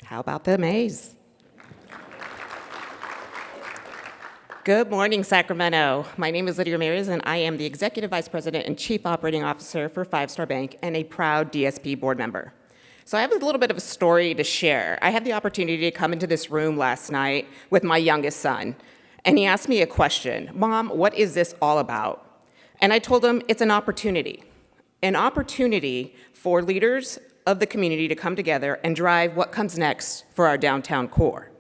How about the maze? Good morning, Sacramento. My name is Lydia Ramirez, and I am the Executive Vice President and Chief Operating Officer for Five Star Bank and a proud DSP board member. So I have a little bit of a story to share. I had the opportunity to come into this room last night with my youngest son, and he asked me a question: Mom, what is this all about? And I told him it's an opportunity for leaders of the community to come together and drive what comes next for our downtown core.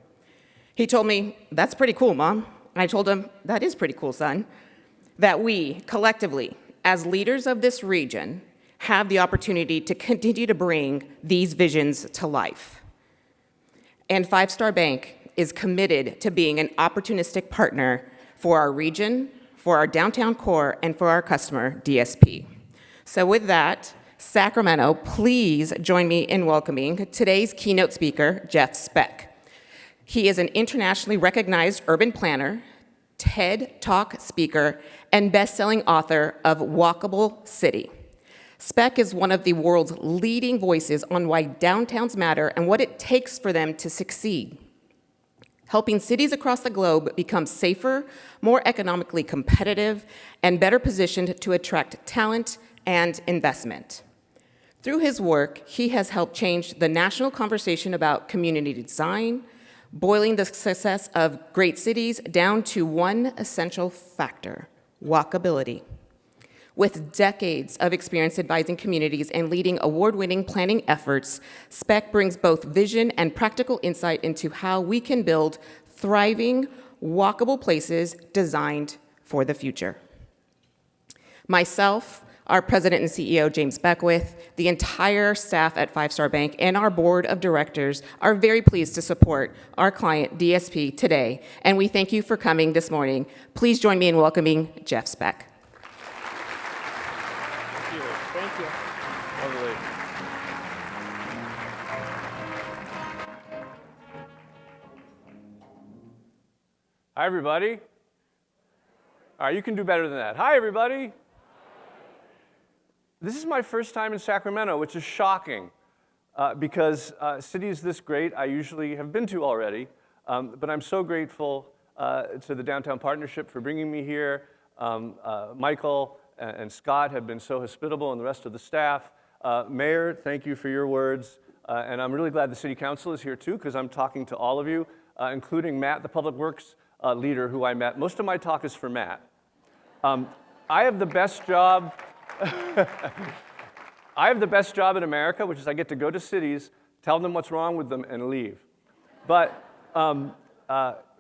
He told me, that's pretty cool, Mom. And I told him, that is pretty cool, son, that we collectively, as leaders of this region, have the opportunity to continue to bring these visions to life. And Five Star Bank is committed to being an opportunistic partner for our region, for our downtown core, and for our customer, DSP. So with that, Sacramento, please join me in welcoming today's keynote speaker, Jeff Speck. He is an internationally recognized urban planner, TED Talk speaker, and best-selling author of Walkable City. Speck is one of the world's leading voices on why downtowns matter and what it takes for them to succeed, helping cities across the globe become safer, more economically competitive, and better positioned to attract talent and investment. Through his work, he has helped change the national conversation about community design, boiling the success of great cities down to one essential factor: walkability. With decades of experience advising communities and leading award-winning planning efforts, Speck brings both vision and practical insight into how we can build thriving, walkable places designed for the future. Myself, our President and CEO, James Beckwith, the entire staff at Five Star Bank, and our board of directors are very pleased to support our client, DSP, today, and we thank you for coming this morning. Please join me in welcoming Jeff Speck. Thank you. Lovely. Hi, everybody. All right, you can do better than that. Hi, everybody. This is my first time in Sacramento, which is shocking because cities this great I usually have been to already, but I'm so grateful to the Downtown Partnership for bringing me here. Michael and Scott have been so hospitable, and the rest of the staff. Mayor, thank you for your words, and I'm really glad the City Council is here too, because I'm talking to all of you, including Matt, the Public Works leader who I met. Most of my talk is for Matt. I have the best job. I have the best job in America, which is I get to go to cities, tell them what's wrong with them, and leave. But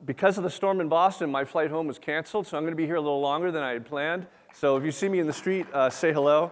because of the storm in Boston, my flight home was canceled, so I'm going to be here a little longer than I had planned. So if you see me in the street, say hello.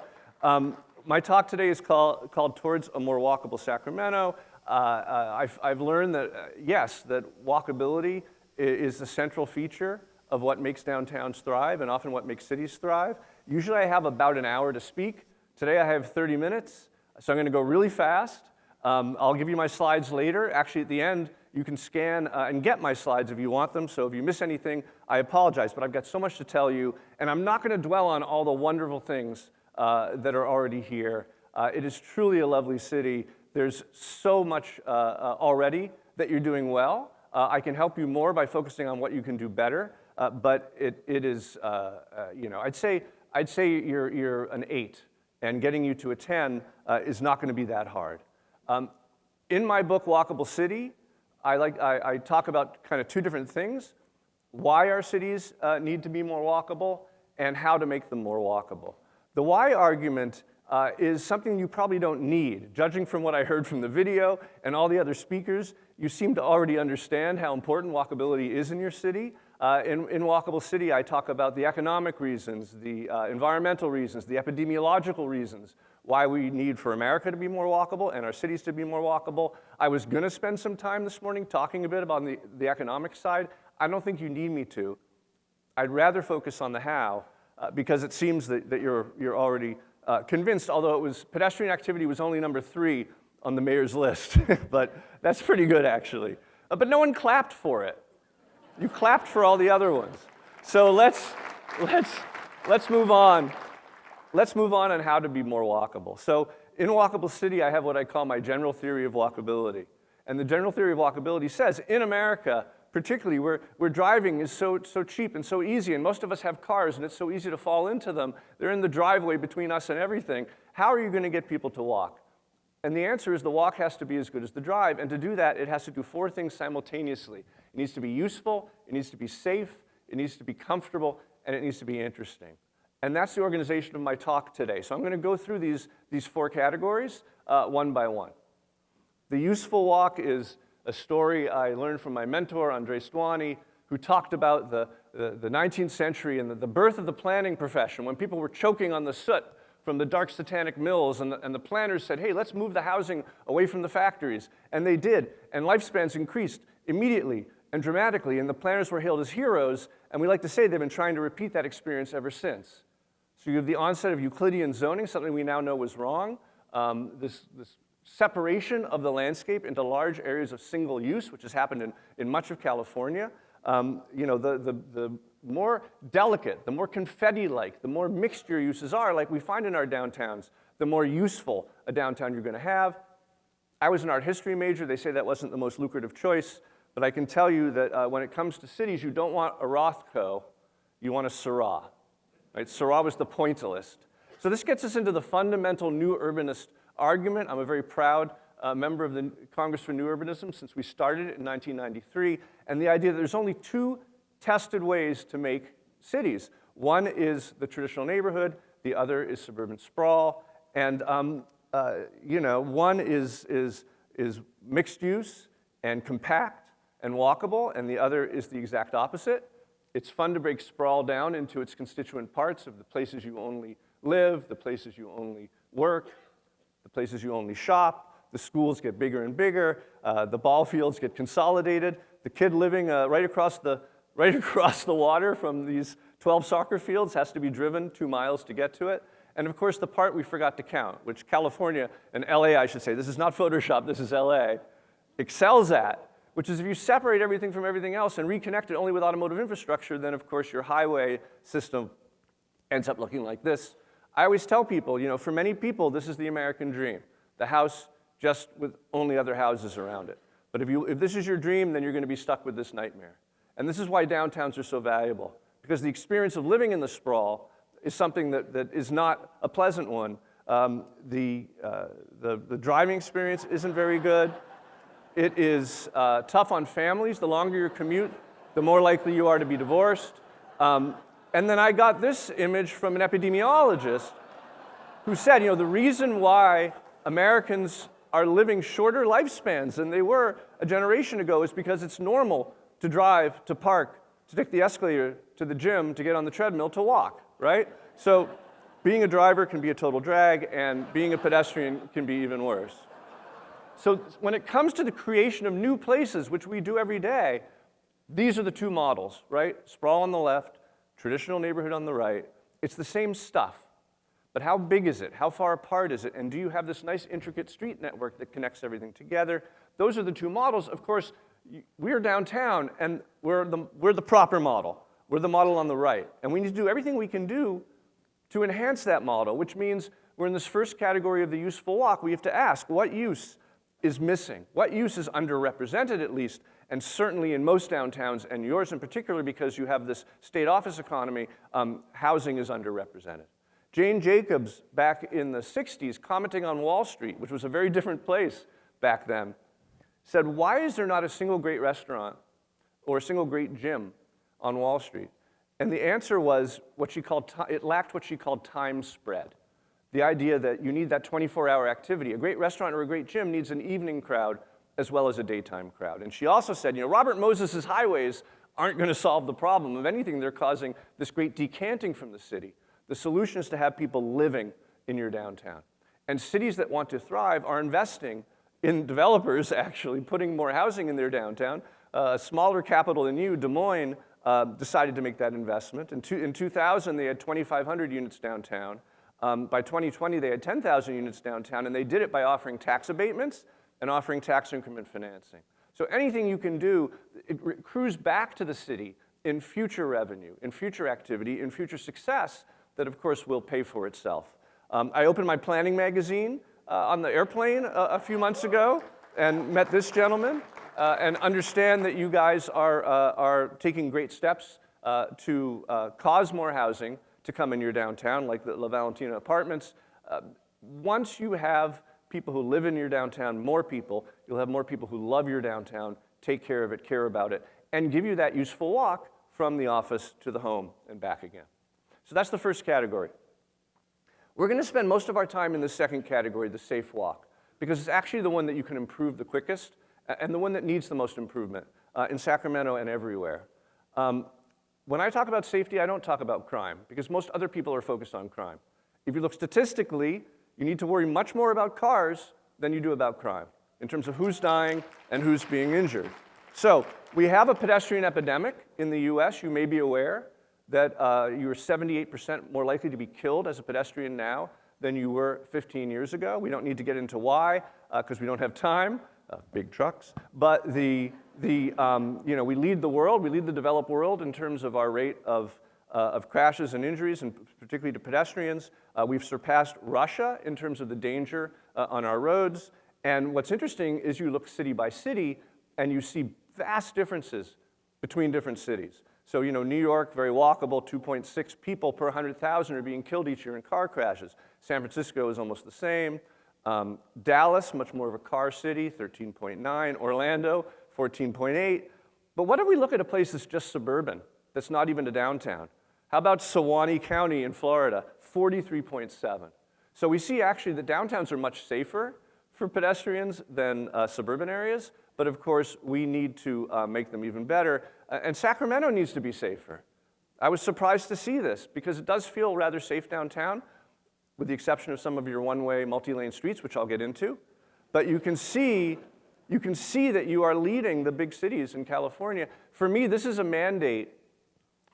My talk today is called Towards a More Walkable Sacramento. I've learned that, yes, that walkability is the central feature of what makes downtowns thrive and often what makes cities thrive. Usually I have about an hour to speak. Today I have 30 minutes, so I'm going to go really fast. I'll give you my slides later. Actually, at the end, you can scan and get my slides if you want them, so if you miss anything, I apologize, but I've got so much to tell you, and I'm not going to dwell on all the wonderful things that are already here. It is truly a lovely city. There's so much already that you're doing well. I can help you more by focusing on what you can do better, but it is, you know, I'd say you're an 8, and getting you to a 10 is not going to be that hard. In my book, Walkable City, I talk about kind of two different things: why our cities need to be more walkable and how to make them more walkable. The why argument is something you probably don't need. Judging from what I heard from the video and all the other speakers, you seem to already understand how important walkability is in your city. In Walkable City, I talk about the economic reasons, the environmental reasons, the epidemiological reasons, why we need for America to be more walkable and our cities to be more walkable. I was going to spend some time this morning talking a bit about the economic side. I don't think you need me to. I'd rather focus on the how, because it seems that you're already convinced, although pedestrian activity was only number 3 on the mayor's list, but that's pretty good, actually. But no one clapped for it. You clapped for all the other ones. So let's move on. Let's move on how to be more walkable. So in Walkable City, I have what I call my general theory of walkability. And the general theory of walkability says, in America, particularly where driving is so cheap and so easy, and most of us have cars, and it's so easy to fall into them, they're in the driveway between us and everything, how are you going to get people to walk? And the answer is the walk has to be as good as the drive, and to do that, it has to do 4 things simultaneously. It needs to be useful, it needs to be safe, it needs to be comfortable, and it needs to be interesting. And that's the organization of my talk today. So I'm going to go through these 4 categories one by one. The useful walk is a story I learned from my mentor, Andres Duani, who talked about the 19th century and the birth of the planning profession, when people were choking on the soot from the dark satanic mills, and the planners said, hey, let's move the housing away from the factories. And they did, and lifespans increased immediately and dramatically, and the planners were hailed as heroes, and we like to say they've been trying to repeat that experience ever since. So you have the onset of Euclidean zoning, something we now know was wrong, this separation of the landscape into large areas of single use, which has happened in much of California. The more delicate, the more confetti-like, the more mixed your uses are, like we find in our downtowns, the more useful a downtown you're going to have. I was an art history major. They say that wasn't the most lucrative choice, but I can tell you that when it comes to cities, you don't want a Rothko, you want a Seurat. Right? Seurat was the pointillist. So this gets us into the fundamental new urbanist argument. I'm a very proud member of the Congress for New Urbanism since we started it in 1993, and the idea that there's only 2 tested ways to make cities. One is the traditional neighborhood, the other is suburban sprawl, and one is mixed use and compact and walkable, and the other is the exact opposite. It's fun to break sprawl down into its constituent parts of the places you only live, the places you only work, the places you only shop. The schools get bigger and bigger. The ball fields get consolidated. The kid living right across the water from these 12 soccer fields has to be driven 2 miles to get to it. And of course, the part we forgot to count, which California, and LA, I should say, this is not Photoshop, this is LA, excels at, which is if you separate everything from everything else and reconnect it only with automotive infrastructure, then of course your highway system ends up looking like this. I always tell people, for many people, this is the American dream. The house just with only other houses around it. But if this is your dream, then you're going to be stuck with this nightmare. And this is why downtowns are so valuable, because the experience of living in the sprawl is something that is not a pleasant one. The driving experience isn't very good. It is tough on families. The longer your commute, the more likely you are to be divorced. And then I got this image from an epidemiologist who said, the reason why Americans are living shorter lifespans than they were a generation ago is because it's normal to drive, to park, to take the escalator to the gym, to get on the treadmill, to walk, right? So being a driver can be a total drag, and being a pedestrian can be even worse. So when it comes to the creation of new places, which we do every day, these are the 2 models, right? Sprawl on the left, traditional neighborhood on the right. It's the same stuff. But how big is it? How far apart is it? And do you have this nice intricate street network that connects everything together? Those are the 2 models. Of course, we're downtown, and we're the proper model. We're the model on the right. And we need to do everything we can do to enhance that model, which means we're in this first category of the useful walk. We have to ask, what use is missing? What use is underrepresented, at least? And certainly in most downtowns, and yours in particular because you have this state office economy, housing is underrepresented. Jane Jacobs, back in the 60s, commenting on Wall Street, which was a very different place back then, said, why is there not a single great restaurant or a single great gym on Wall Street? And the answer was it lacked what she called time spread. The idea that you need that 24-hour activity. A great restaurant or a great gym needs an evening crowd as well as a daytime crowd. And she also said, Robert Moses's highways aren't going to solve the problem. If anything, they're causing this great decanting from the city. The solution is to have people living in your downtown. And cities that want to thrive are investing in developers, actually, putting more housing in their downtown. A smaller capital than you, Des Moines, decided to make that investment. In 2000, they had 2,500 units downtown. By 2020, they had 10,000 units downtown, and they did it by offering tax abatements and offering tax increment financing. So anything you can do, it accrues back to the city in future revenue, in future activity, in future success that, of course, will pay for itself. I opened my planning magazine on the airplane a few months ago and met this gentleman and understand that you guys are taking great steps to cause more housing to come in your downtown, like the La Valentina Apartments. Once you have people who live in your downtown, more people, you'll have more people who love your downtown, take care of it, care about it, and give you that useful walk from the office to the home and back again. So that's the first category. We're going to spend most of our time in the second category, the safe walk, because it's actually the one that you can improve the quickest and the one that needs the most improvement in Sacramento and everywhere. When I talk about safety, I don't talk about crime, because most other people are focused on crime. If you look statistically, you need to worry much more about cars than you do about crime, in terms of who's dying and who's being injured. So we have a pedestrian epidemic in the US. You may be aware that you're 78% more likely to be killed as a pedestrian now than you were 15 years ago. We don't need to get into why, because we don't have time, big trucks. But we lead the world, we lead the developed world in terms of our rate of crashes and injuries, and particularly to pedestrians. We've surpassed Russia in terms of the danger on our roads. And what's interesting is you look city by city, and you see vast differences between different cities. So, New York, very walkable, 2.6 people per 100,000 are being killed each year in car crashes. San Francisco is almost the same. Dallas, much more of a car city, 13.9. Orlando, 14.8. But what if we look at a place that's just suburban, that's not even a downtown? How about Suwannee County in Florida, 43.7. So we see actually that downtowns are much safer for pedestrians than suburban areas, but of course we need to make them even better. And Sacramento needs to be safer. I was surprised to see this, because it does feel rather safe downtown, with the exception of some of your one-way multi-lane streets, which I'll get into. But you can see that you are leading the big cities in California. For me, this is a mandate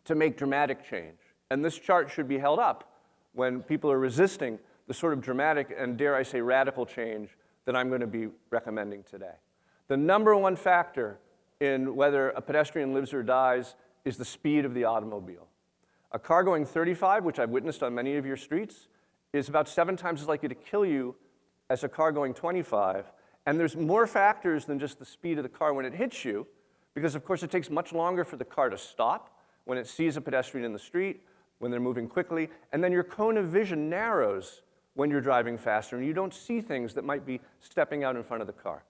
to make dramatic change. And this chart should be held up when people are resisting the sort of dramatic and, dare I say, radical change that I'm going to be recommending today. The number one factor in whether a pedestrian lives or dies is the speed of the automobile. A car going 35, which I've witnessed on many of your streets, is about 7 times as likely to kill you as a car going 25. And there's more factors than just the speed of the car when it hits you, because of course it takes much longer for the car to stop when it sees a pedestrian in the street, when they're moving quickly, and then your cone of vision narrows when you're driving faster, and you don't see things that might be stepping out in front of the car.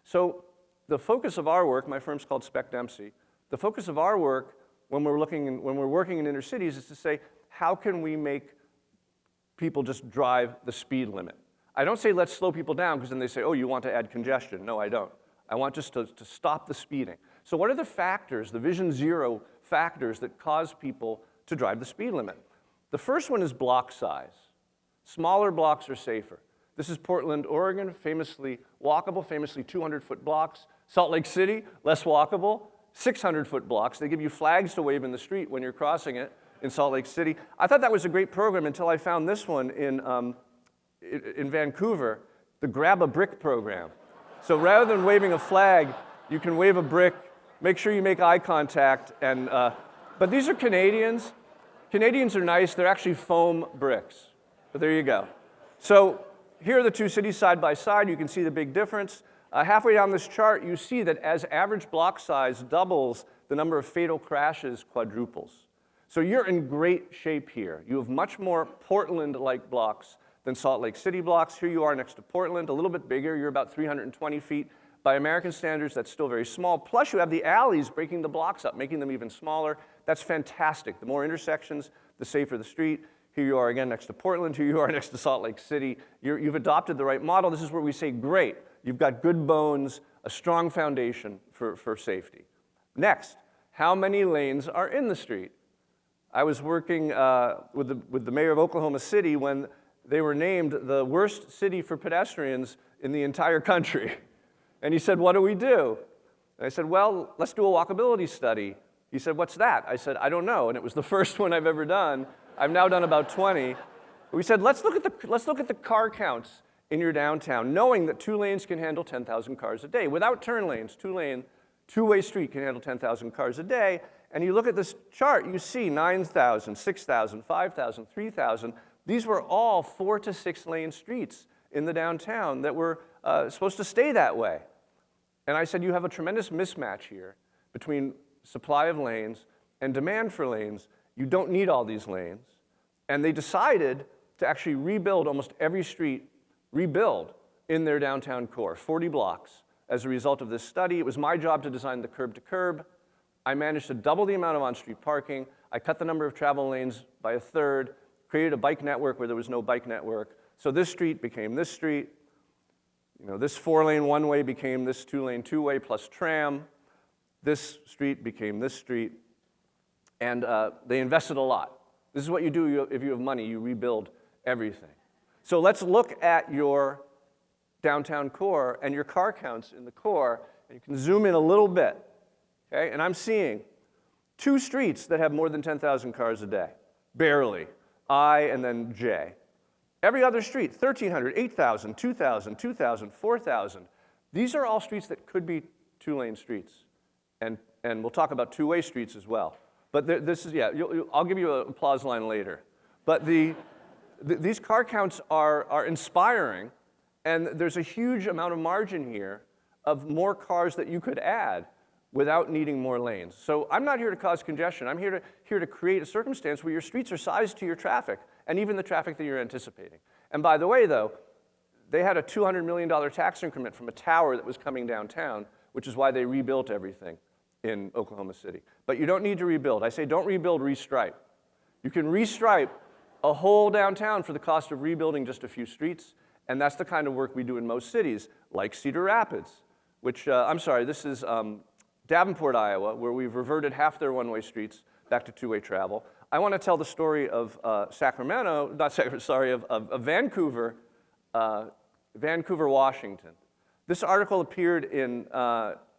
So the focus of our work, my firm's called Speck Dempsey, the focus of our work when we're working in inner cities is to say, how can we make people just drive the speed limit? I don't say let's slow people down, because then they say, oh, you want to add congestion. No, I don't. I want just to stop the speeding. So what are the factors, the Vision Zero factors that cause people to drive the speed limit? The first one is block size. Smaller blocks are safer. This is Portland, Oregon, famously walkable, famously 200-foot blocks. Salt Lake City, less walkable, 600-foot blocks. They give you flags to wave in the street when you're crossing it in Salt Lake City. I thought that was a great program until I found this one in Vancouver, the Grab a Brick program. So rather than waving a flag, you can wave a brick, make sure you make eye contact, and, but these are Canadians. Canadians are nice, they're actually foam bricks. But there you go. So here are the two cities side by side. You can see the big difference. Halfway down this chart, you see that as average block size doubles, the number of fatal crashes quadruples. So you're in great shape here. You have much more Portland-like blocks than Salt Lake City blocks. Here you are next to Portland, a little bit bigger. You're about 320 feet. By American standards, that's still very small. Plus, you have the alleys breaking the blocks up, making them even smaller. That's fantastic. The more intersections, the safer the street. Here you are again next to Portland. Here you are next to Salt Lake City. You've adopted the right model. This is where we say, great. You've got good bones, a strong foundation for safety. Next, how many lanes are in the street? I was working with the mayor of Oklahoma City when they were named the worst city for pedestrians in the entire country. And he said, what do we do? And I said, well, let's do a walkability study. He said, what's that? I said, I don't know. And it was the first one I've ever done. I've now done about 20. We said, let's look at the car counts in your downtown, knowing that 2 lanes can handle 10,000 cars a day. Without turn lanes, 2-lane, two-way street can handle 10,000 cars a day. And you look at this chart, you see 9,000, 6,000, 5,000, 3,000. These were all 4 to 6 lane streets in the downtown that were supposed to stay that way. And I said, you have a tremendous mismatch here between supply of lanes and demand for lanes. You don't need all these lanes. And they decided to actually rebuild almost every street, rebuild in their downtown core, 40 blocks. As a result of this study, it was my job to design the curb to curb. I managed to double the amount of on-street parking. I cut the number of travel lanes by a third, created a bike network where there was no bike network. So this street became this street. This 4-lane one-way became this 2-lane two-way plus tram. This street became this street. And they invested a lot. This is what you do if you have money. You rebuild everything. So let's look at your downtown core and your car counts in the core. And you can zoom in a little bit. Okay? And I'm seeing 2 streets that have more than 10,000 cars a day. Barely. I and then J. Every other street, 1,300, 8,000, 2,000, 2,000, 4,000. These are all streets that could be 2-lane streets. And we'll talk about 2-way streets as well. But this is, yeah, I'll give you an applause line later. But these car counts are inspiring, and there's a huge amount of margin here of more cars that you could add without needing more lanes. So I'm not here to cause congestion. I'm here to create a circumstance where your streets are sized to your traffic, and even the traffic that you're anticipating. And by the way, though, they had a $200 million tax increment from a tower that was coming downtown, which is why they rebuilt everything in Oklahoma City. But you don't need to rebuild. I say don't rebuild, restripe. You can restripe a whole downtown for the cost of rebuilding just a few streets, and that's the kind of work we do in most cities, like Cedar Rapids, which, this is Davenport, Iowa, where we've reverted half their one-way streets back to 2-way travel. I want to tell the story of Sacramento, of Vancouver, Vancouver, Washington. This article appeared in,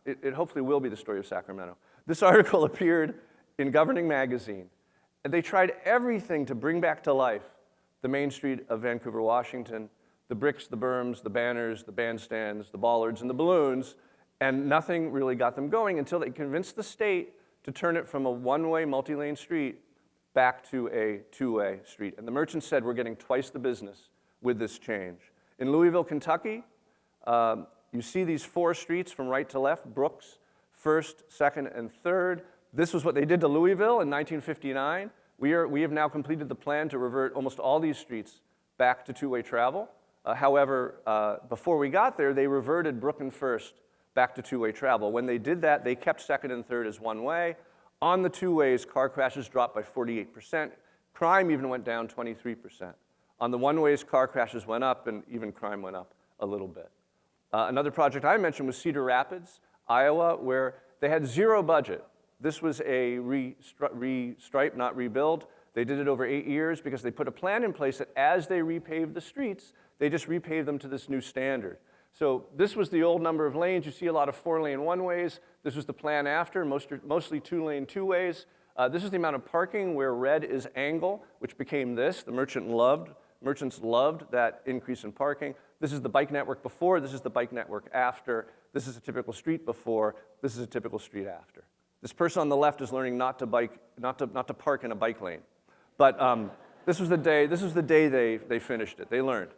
it hopefully will be the story of Sacramento. This article appeared in Governing Magazine, and they tried everything to bring back to life the main street of Vancouver, Washington, the bricks, the berms, the banners, the bandstands, the bollards, and the balloons, and nothing really got them going until they convinced the state to turn it from a one-way, multi-lane street back to a 2-way street. And the merchants said, we're getting twice the business with this change. In Louisville, Kentucky, you see these 4 streets from right to left, Brooks, 1st, 2nd, and 3rd. This was what they did to Louisville in 1959. We have now completed the plan to revert almost all these streets back to 2-way travel. However, before we got there, they reverted Brook and 1st back to 2-way travel. When they did that, they kept 2nd and 3rd as one-way. On the 2-ways, car crashes dropped by 48%. Crime even went down 23%. On the one-ways, car crashes went up, and even crime went up a little bit. Another project I mentioned was Cedar Rapids, Iowa, where they had 0 budget. This was a restripe, not rebuild. They did it over 8 years because they put a plan in place that as they repaved the streets, they just repaved them to this new standard. So this was the old number of lanes. You see a lot of 4-lane one-ways. This was the plan after, mostly 2-lane two-ways. This is the amount of parking where red is angle, which became this. The merchants loved that increase in parking. This is the bike network before. This is the bike network after. This is a typical street before. This is a typical street after. This person on the left is learning not to park in a bike lane. But this was the day they finished it. They learned.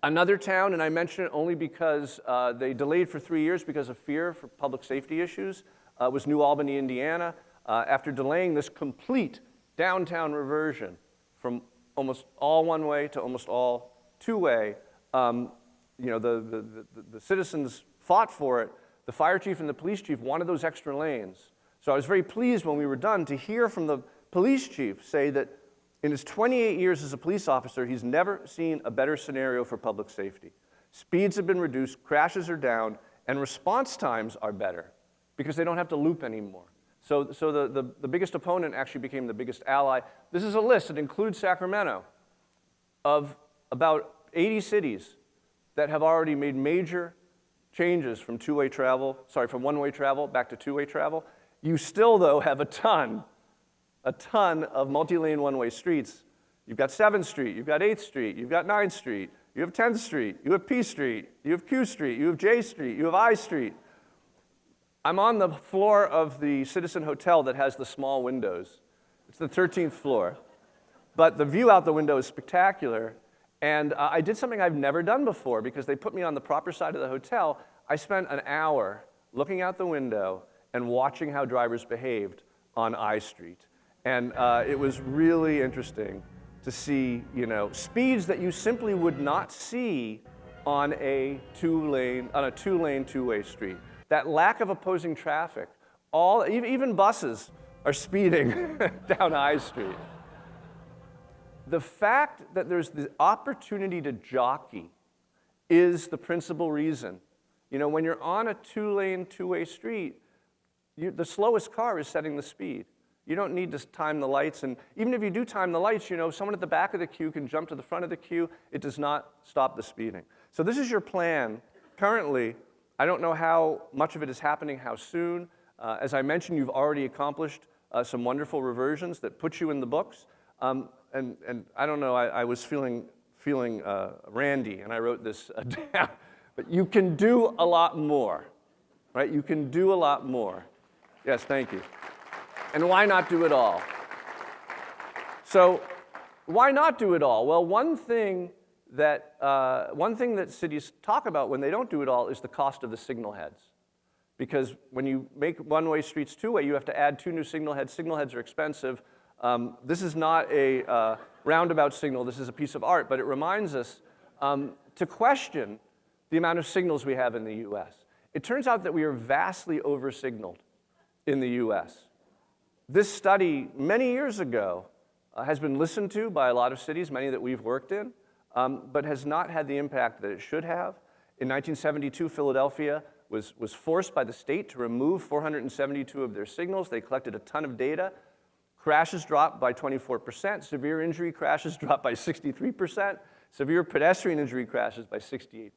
Another town, and I mention it only because they delayed for 3 years because of fear for public safety issues, was New Albany, Indiana. After delaying this complete downtown reversion from almost all one-way to almost all two-way, the citizens fought for it. The fire chief and the police chief wanted those extra lanes. So I was very pleased when we were done to hear from the police chief say that in his 28 years as a police officer, he's never seen a better scenario for public safety. Speeds have been reduced, crashes are down, and response times are better because they don't have to loop anymore. So the biggest opponent actually became the biggest ally. This is a list that includes Sacramento of about 80 cities that have already made major changes from one-way travel back to 2-way travel. You still, though, have a ton of multi-lane one-way streets. You've got 7th Street, you've got 8th Street, you've got 9th Street, you have 10th Street, you have P Street, you have Q Street, you have J Street, you have I Street. I'm on the floor of the Citizen Hotel that has the small windows. It's the 13th floor. But the view out the window is spectacular, And I did something I've never done before because they put me on the proper side of the hotel. I spent an hour looking out the window and watching how drivers behaved on I Street. And it was really interesting to see, speeds that you simply would not see on a two-lane, two-way street. That lack of opposing traffic. Even buses are speeding down I Street. The fact that there's the opportunity to jockey is the principal reason. When you're on a two-lane, two-way street, the slowest car is setting the speed. You don't need to time the lights, and even if you do time the lights, someone at the back of the queue can jump to the front of the queue. It does not stop the speeding. So this is your plan. Currently, I don't know how much of it is happening, how soon. As I mentioned, you've already accomplished some wonderful reversions that put you in the books. And I don't know, I was feeling randy, and I wrote this down. But you can do a lot more, right? You can do a lot more. Yes, thank you. And why not do it all? So why not do it all? Well, one thing that cities talk about when they don't do it all is the cost of the signal heads. Because when you make one-way streets two-way, you have to add 2 new signal heads. Signal heads are expensive. This is not a roundabout signal. This is a piece of art, but it reminds us to question the amount of signals we have in the US. It turns out that we are vastly over-signaled in the US. This study, many years ago, has been listened to by a lot of cities, many that we've worked in, but has not had the impact that it should have. In 1972, Philadelphia was forced by the state to remove 472 of their signals. They collected a ton of data. Crashes dropped by 24%. Severe injury crashes dropped by 63%. Severe pedestrian injury crashes by 68%.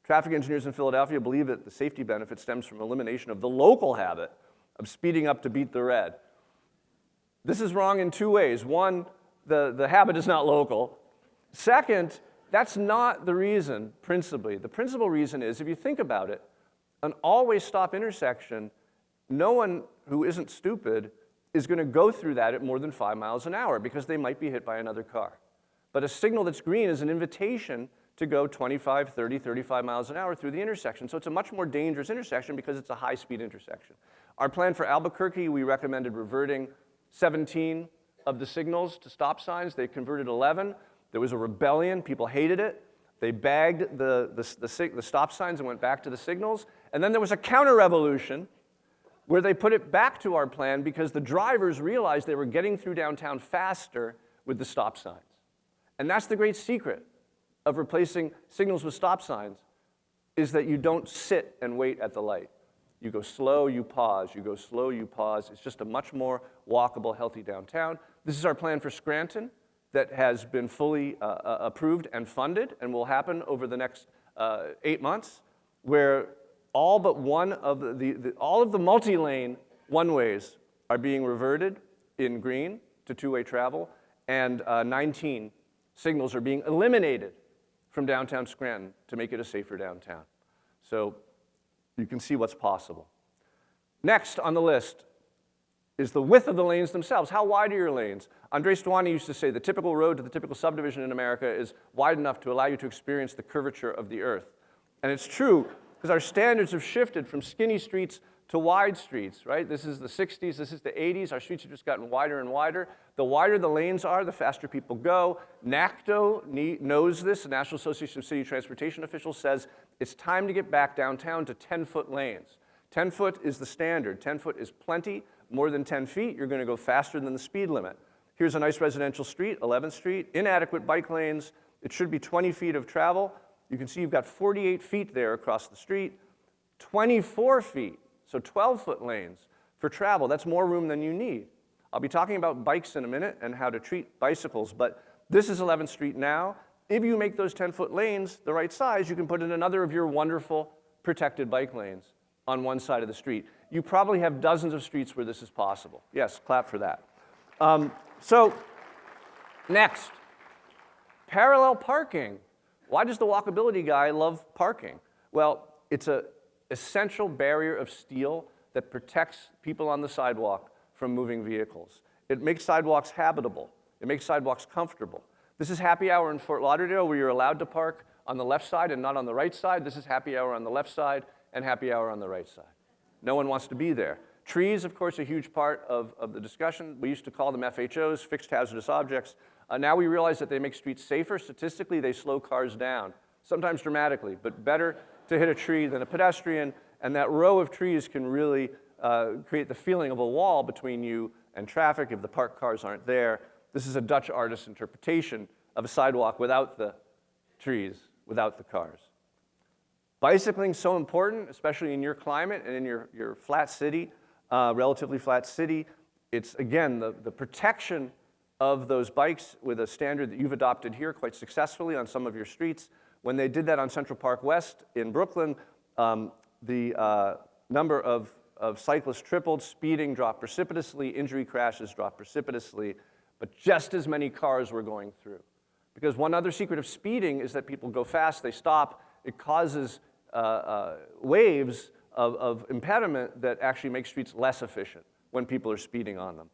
Traffic engineers in Philadelphia believe that the safety benefit stems from elimination of the local habit of speeding up to beat the red. This is wrong in 2 ways. One, the habit is not local. Second, that's not the reason, principally. The principal reason is, if you think about it, an always stop intersection, no one who isn't stupid is going to go through that at more than 5 miles an hour because they might be hit by another car. But a signal that's green is an invitation to go 25, 30, 35 miles an hour through the intersection. So it's a much more dangerous intersection because it's a high-speed intersection. Our plan for Albuquerque, we recommended reverting 17 of the signals to stop signs. They converted 11. There was a rebellion. People hated it. They bagged the stop signs and went back to the signals. And then there was a counter-revolution where they put it back to our plan because the drivers realized they were getting through downtown faster with the stop signs. And that's the great secret of replacing signals with stop signs, is that you don't sit and wait at the light. You go slow, you pause. You go slow, you pause. It's just a much more walkable, healthy downtown. This is our plan for Scranton that has been fully approved and funded and will happen over the next 8 months, where all but one of all of the multi-lane one-ways are being reverted in green to two-way travel, and 19 signals are being eliminated from downtown Scranton to make it a safer downtown. So you can see what's possible. Next on the list is the width of the lanes themselves. How wide are your lanes? Andres Duany used to say the typical road to the typical subdivision in America is wide enough to allow you to experience the curvature of the earth. And it's true, because our standards have shifted from skinny streets to wide streets, right? This is the 60s, this is the 80s. Our streets have just gotten wider and wider. The wider the lanes are, the faster people go. NACTO knows this. The National Association of City Transportation Officials says it's time to get back downtown to 10-foot lanes. 10 foot is the standard. 10 foot is plenty. More than 10 feet, you're going to go faster than the speed limit. Here's a nice residential street, 11th Street, inadequate bike lanes. It should be 20 feet of travel. You can see you've got 48 feet there across the street, 24 feet, so 12-foot lanes for travel. That's more room than you need. I'll be talking about bikes in a minute and how to treat bicycles, but this is 11th Street now. If you make those 10-foot lanes the right size, you can put in another of your wonderful protected bike lanes on one side of the street. You probably have dozens of streets where this is possible. Yes, clap for that. So next, parallel parking. Why does the walkability guy love parking? Well, it's an essential barrier of steel that protects people on the sidewalk from moving vehicles. It makes sidewalks habitable. It makes sidewalks comfortable. This is happy hour in Fort Lauderdale, where you're allowed to park on the left side and not on the right side. This is happy hour on the left side and happy hour on the right side. No one wants to be there. Trees, of course, a huge part of the discussion. We used to call them FHOs, fixed hazardous objects. Now we realize that they make streets safer. Statistically, they slow cars down, sometimes dramatically, but better to hit a tree than a pedestrian. And that row of trees can really create the feeling of a wall between you and traffic if the parked cars aren't there. This is a Dutch artist's interpretation of a sidewalk without the trees, without the cars. Bicycling so important, especially in your climate and in your flat city, relatively flat city. It's, again, the protection of those bikes with a standard that you've adopted here quite successfully on some of your streets. When they did that on Central Park West in Brooklyn, the number of cyclists tripled, speeding dropped precipitously, injury crashes dropped precipitously, but just as many cars were going through. Because one other secret of speeding is that people go fast, they stop, it causes waves of impediment that actually make streets less efficient when people are speeding on them.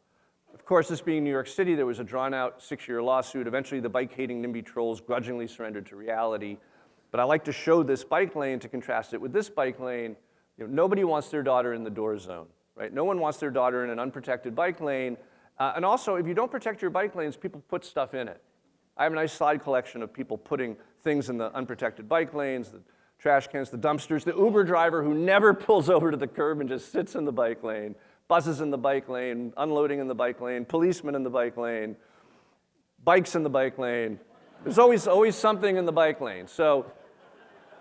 Of course, this being New York City, there was a drawn-out 6-year lawsuit. Eventually, the bike-hating NIMBY trolls grudgingly surrendered to reality. But I like to show this bike lane to contrast it with this bike lane. You know, nobody wants their daughter in the door zone, right? No one wants their daughter in an unprotected bike lane. And also, if you don't protect your bike lanes, people put stuff in it. I have a nice slide collection of people putting things in the unprotected bike lanes, the trash cans, the dumpsters, the Uber driver who never pulls over to the curb and just sits in the bike lane, buses in the bike lane, unloading in the bike lane, policemen in the bike lane, bikes in the bike lane. There's always something in the bike lane. So,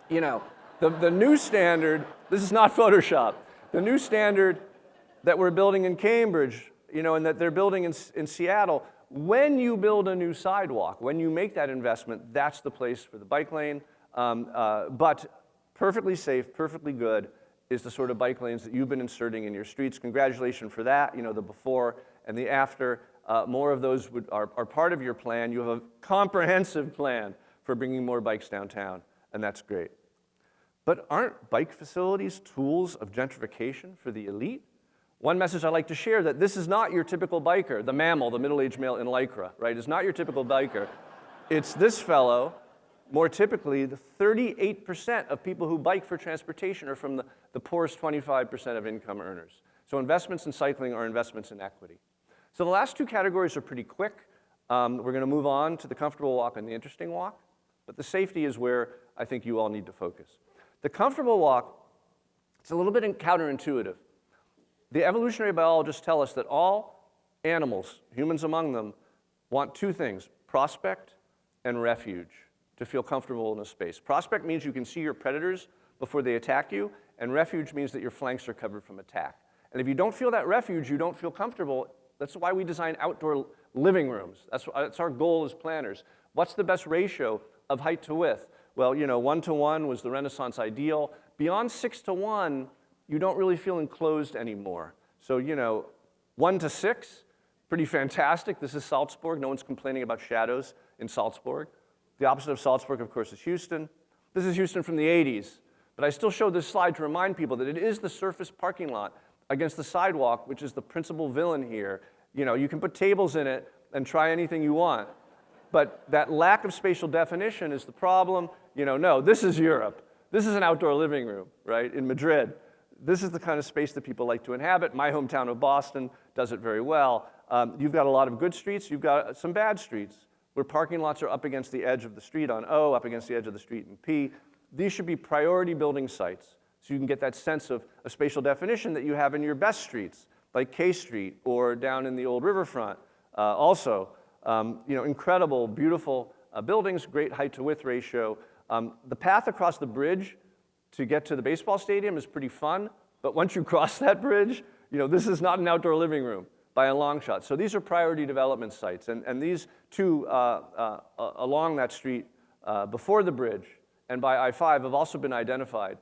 you know, the new standard, this is not Photoshop, the new standard that we're building in Cambridge, you know, and that they're building in Seattle, when you build a new sidewalk, when you make that investment, that's the place for the bike lane. But perfectly safe, perfectly good is the sort of bike lanes that you've been inserting in your streets. Congratulations for that, you know, the before and the after. More of those are part of your plan. You have a comprehensive plan for bringing more bikes downtown, and that's great. But aren't bike facilities tools of gentrification for the elite? One message I like to share, that this is not your typical biker, the mammal, the middle-aged male in Lycra, right? It's not your typical biker. It's this fellow. More typically, the 38% of people who bike for transportation are from the poorest 25% of income earners. So investments in cycling are investments in equity. So the last two categories are pretty quick. We're going to move on to the comfortable walk and the interesting walk. But the safety is where I think you all need to focus. The comfortable walk, it's a little bit counterintuitive. The evolutionary biologists tell us that all animals, humans among them, want two things: prospect and refuge, to feel comfortable in a space. Prospect means you can see your predators before they attack you, and refuge means that your flanks are covered from attack. And if you don't feel that refuge, you don't feel comfortable. That's why we design outdoor living rooms. That's our goal as planners. What's the best ratio of height to width? Well, you know, 1-to-1 was the Renaissance ideal. Beyond 6-to-1, you don't really feel enclosed anymore. So, you know, 1-to-6, pretty fantastic. This is Salzburg. No one's complaining about shadows in Salzburg. The opposite of Salzburg, of course, is Houston. This is Houston from the 80s. But I still show this slide to remind people that it is the surface parking lot against the sidewalk, which is the principal villain here. You know, you can put tables in it and try anything you want. But that lack of spatial definition is the problem. You know, no, this is Europe. This is an outdoor living room, right, in Madrid. This is the kind of space that people like to inhabit. My hometown of Boston does it very well. You've got a lot of good streets. You've got some bad streets, where parking lots are up against the edge of the street on O, up against the edge of the street in P. These should be priority building sites, so you can get that sense of spatial definition that you have in your best streets, like K Street or down in the old riverfront. Also, you know, incredible, beautiful buildings, great height to width ratio. The path across the bridge to get to the baseball stadium is pretty fun, but once you cross that bridge, you know, this is not an outdoor living room by a long shot. So these are priority development sites, and these two along that street before the bridge and by I-5 have also been identified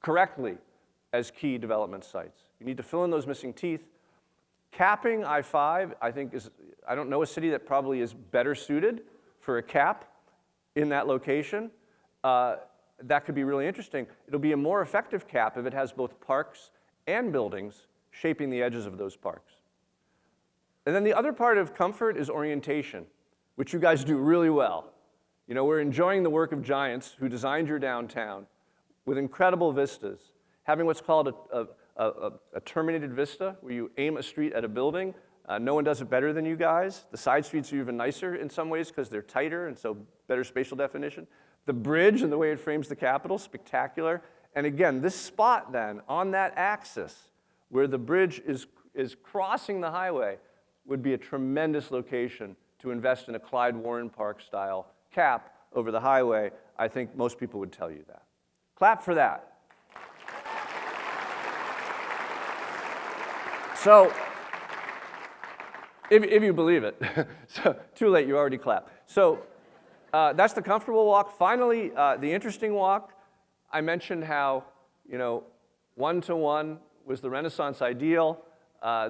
correctly as key development sites. You need to fill in those missing teeth. Capping I-5, I think, I don't know a city that probably is better suited for a cap in that location. That could be really interesting. It'll be a more effective cap if it has both parks and buildings shaping the edges of those parks. And then the other part of comfort is orientation. which you guys do really well. You know, we're enjoying the work of giants who designed your downtown with incredible vistas, having what's called a terminated vista, where you aim a street at a building. No one does it better than you guys. The side streets are even nicer in some ways because they're tighter and so better spatial definition. The bridge and the way it frames the Capitol, spectacular. And again, this spot then on that axis where the bridge is crossing the highway would be a tremendous location to invest in a Clyde Warren Park style cap over the highway. I think most people would tell you that. Clap for that. So, if you believe it, so too late, you already clapped. So that's the comfortable walk. Finally, the interesting walk. I mentioned how, you know, one-to-one was the Renaissance ideal.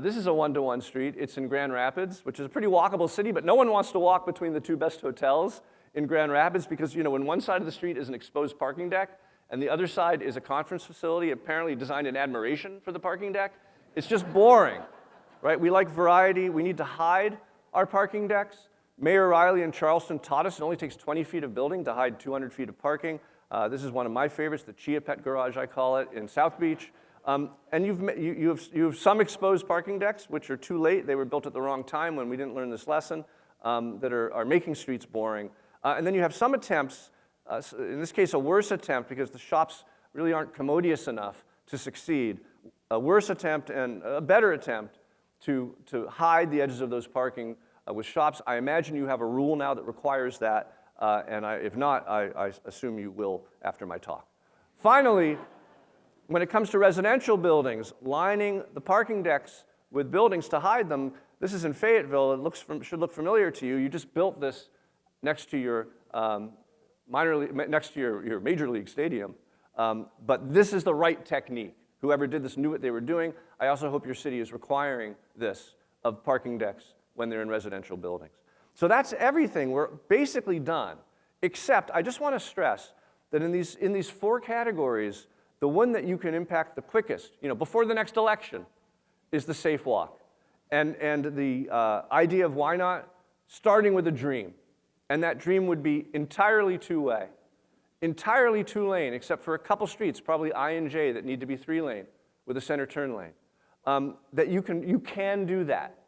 This is a one-to-one street. It's in Grand Rapids, which is a pretty walkable city, but no one wants to walk between the two best hotels in Grand Rapids because, you know, when one side of the street is an exposed parking deck and the other side is a conference facility apparently designed in admiration for the parking deck, it's just boring, right? We like variety. We need to hide our parking decks. Mayor Riley in Charleston taught us it only takes 20 feet of building to hide 200 feet of parking. This is one of my favorites, the Chia Pet Garage, I call it, in South Beach. And you have some exposed parking decks, which are too late. They were built at the wrong time when we didn't learn this lesson, that are making streets boring. And then you have some attempts, in this case a worse attempt because the shops really aren't commodious enough to succeed, a worse attempt and a better attempt to hide the edges of those parking with shops. I imagine you have a rule now that requires that, and if not, I assume you will after my talk. Finally, when it comes to residential buildings, lining the parking decks with buildings to hide them, this is in Fayetteville. It should look familiar to you. You just built this next to your your major league stadium, but this is the right technique. Whoever did this knew what they were doing. I also hope your city is requiring this of parking decks when they're in residential buildings. So that's everything. We're basically done, except I just want to stress that in these four categories, the one that you can impact the quickest, you know, before the next election, is the safe walk. And the idea of why not, starting with a dream. And that dream would be entirely two-way. Entirely two-lane, except for a couple streets, probably I and J, that need to be three-lane with a center turn lane. That you can do that.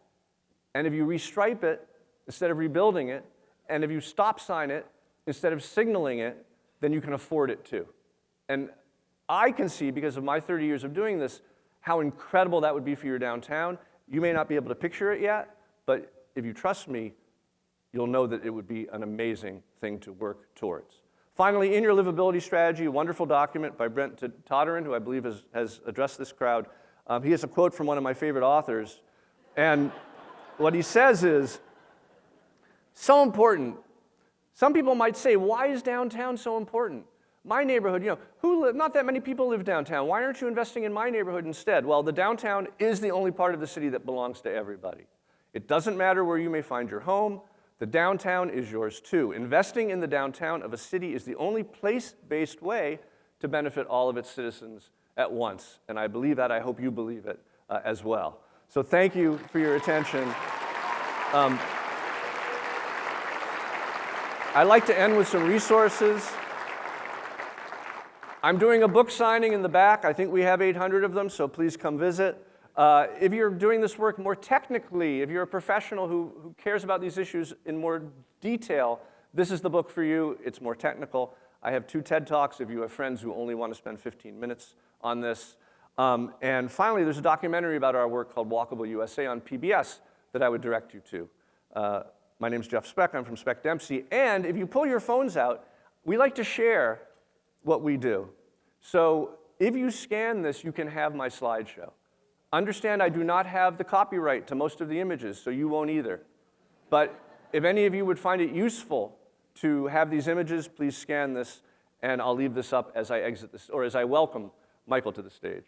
And if you restripe it instead of rebuilding it, and if you stop sign it instead of signaling it, then you can afford it too. And I can see, because of my 30 years of doing this, how incredible that would be for your downtown. You may not be able to picture it yet, but if you trust me, you'll know that it would be an amazing thing to work towards. Finally, in your livability strategy, a wonderful document by Brent Todderan, who I believe has addressed this crowd. He has a quote from one of my favorite authors. And what he says is, so important. Some people might say, why is downtown so important? My neighborhood, you know, not that many people live downtown. Why aren't you investing in my neighborhood instead? Well, the downtown is the only part of the city that belongs to everybody. It doesn't matter where you may find your home. The downtown is yours too. Investing in the downtown of a city is the only place-based way to benefit all of its citizens at once. And I believe that. I hope you believe it as well. So thank you for your attention. I'd like to end with some resources. I'm doing a book signing in the back. I think we have 800 of them, so please come visit. If you're doing this work more technically, if you're a professional who cares about these issues in more detail, this is the book for you. It's more technical. I have 2 TED Talks if you have friends who only want to spend 15 minutes on this. And finally, there's a documentary about our work called Walkable USA on PBS that I would direct you to. My name's Jeff Speck. I'm from Speck Dempsey. And if you pull your phones out, we like to share what we do. So if you scan this, you can have my slideshow. Understand I do not have the copyright to most of the images, so you won't either. But if any of you would find it useful to have these images, please scan this, and I'll leave this up as I exit this, or as I welcome Michael to the stage.